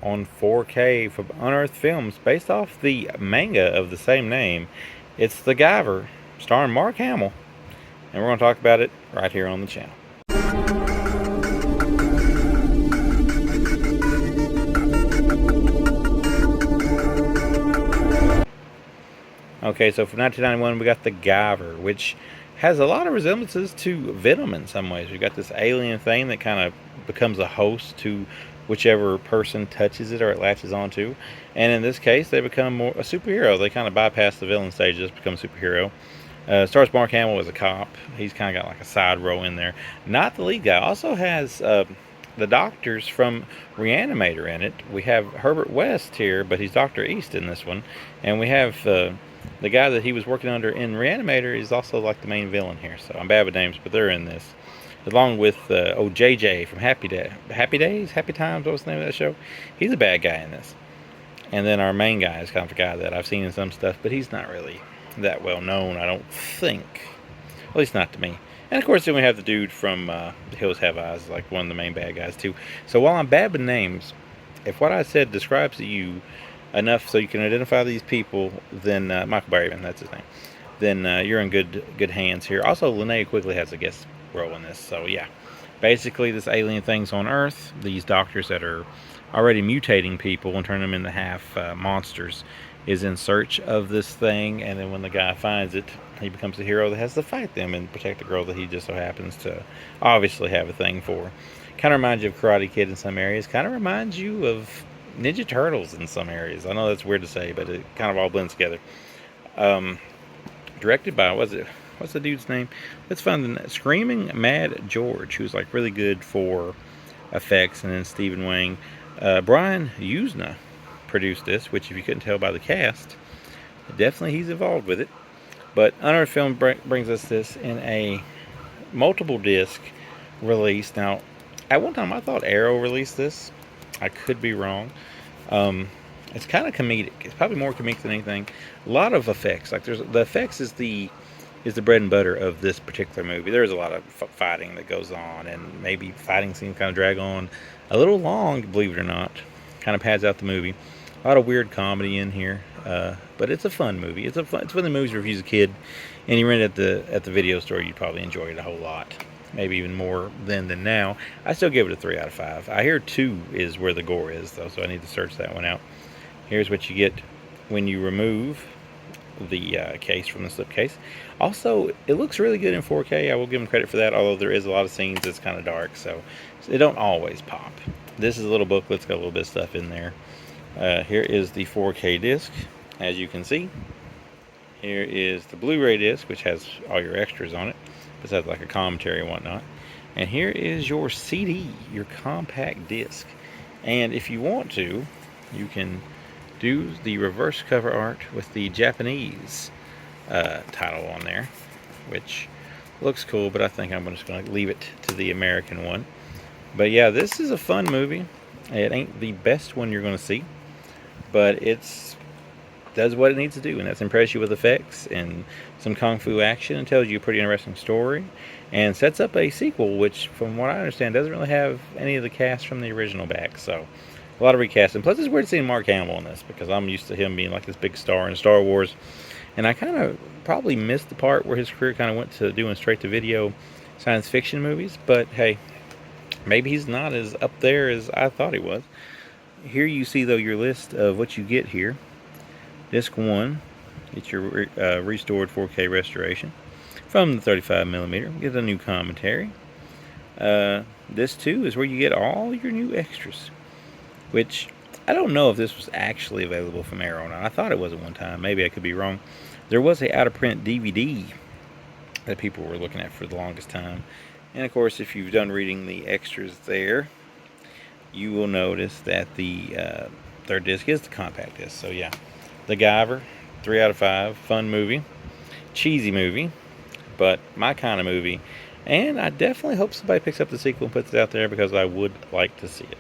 on 4K from Unearthed Films, based off the manga of the same name. It's The Guyver, starring Mark Hamill, and we're going to talk about it right here on the channel. Okay, so from 1991 we got The Guyver, which has a lot of resemblances to Venom in some ways. We've got this alien thing that kind of becomes a host to whichever person touches it or it latches onto. And in this case, they become more a superhero. They kind of bypass the villain stage, just become a superhero. Stars Mark Hamill as a cop. He's kind of got like a side role in there. Not the lead guy. Also has the doctors from Reanimator in it. We have Herbert West here, but he's Dr. East in this one. And we have the guy that he was working under in Reanimator is also like the main villain here. So I'm bad with names, but they're in this. Along with JJ from Happy Times, what's the name of that show? He's a bad guy in this. And then our main guy is kind of a guy that I've seen in some stuff, but he's not really that well known, I don't think. At least not to me. And of course then we have the dude from The Hills Have Eyes, like one of the main bad guys too. So while I'm bad with names, if what I said describes you enough so you can identify these people, then Michael Berryman, that's his name, then you're in good hands here. Also, Linnea Quigley has a guest role in this. So yeah, basically this alien thing's on Earth. These doctors that are already mutating people and turning them into half monsters is in search of this thing, and then when the guy finds it, he becomes the hero that has to fight them and protect the girl that he just so happens to obviously have a thing for. Kind of reminds you of Karate Kid in some areas. Kind of reminds you of Ninja Turtles in some areas. I know that's weird to say, but it kind of all blends together. Directed by, what's the dude's name? Let's find the Screaming Mad George, who's like really good for effects, and then Stephen Wang. Brian Usna produced this, which if you couldn't tell by the cast, definitely he's involved with it. But Unearthed Film brings us this in a multiple disc release. Now, at one time I thought Arrow released this. I could be wrong. It's kind of comedic. It's probably more comedic than anything. A lot of effects. Like the effects is the bread and butter of this particular movie. There's a lot of fighting that goes on, and maybe fighting scenes kind of drag on a little long, believe it or not. Kind of pads out the movie. A lot of weird comedy in here, but it's a fun movie. It's one of the movies where if you're a kid and you rent it at the video store, you'd probably enjoy it a whole lot. Maybe even more then than now. I still give it a 3 out of 5. I hear 2 is where the gore is, though, so I need to search that one out. Here's what you get when you remove the case from the slipcase. Also, it looks really good in 4K. I will give them credit for that, although there is a lot of scenes that's kind of dark, so they don't always pop. This is a little booklet. It's got a little bit of stuff in there. Here is the 4K disc, as you can see. Here is the Blu-ray disc, which has all your extras on it. This has like a commentary and whatnot. And here is your CD, your compact disc. And if you want to, you can do the reverse cover art with the Japanese title on there, which looks cool, but I think I'm just going to leave it to the American one. But yeah, this is a fun movie. It ain't the best one you're going to see, but it's does what it needs to do, and that's impress you with effects and some kung fu action, and tells you a pretty interesting story, and sets up a sequel, which from what I understand doesn't really have any of the cast from the original back. So a lot of recasting. Plus it's weird seeing Mark Hamill in this, because I'm used to him being like this big star in Star Wars, and I kind of probably missed the part where his career kind of went to doing straight to video science fiction movies. But hey, maybe he's not as up there as I thought he was. Here you see though your list of what you get here. Disc 1, get your restored 4K restoration from the 35mm. Get a new commentary. Disc 2 is where you get all your new extras, which I don't know if this was actually available from Arrow or not. I thought it was at one time. Maybe I could be wrong. There was a out-of-print DVD that people were looking at for the longest time. And of course, if you've done reading the extras there, you will notice that the third disc is the compact disc. So yeah, The Guyver, 3 out of 5. Fun movie, cheesy movie, but my kind of movie. And I definitely hope somebody picks up the sequel and puts it out there, because I would like to see it.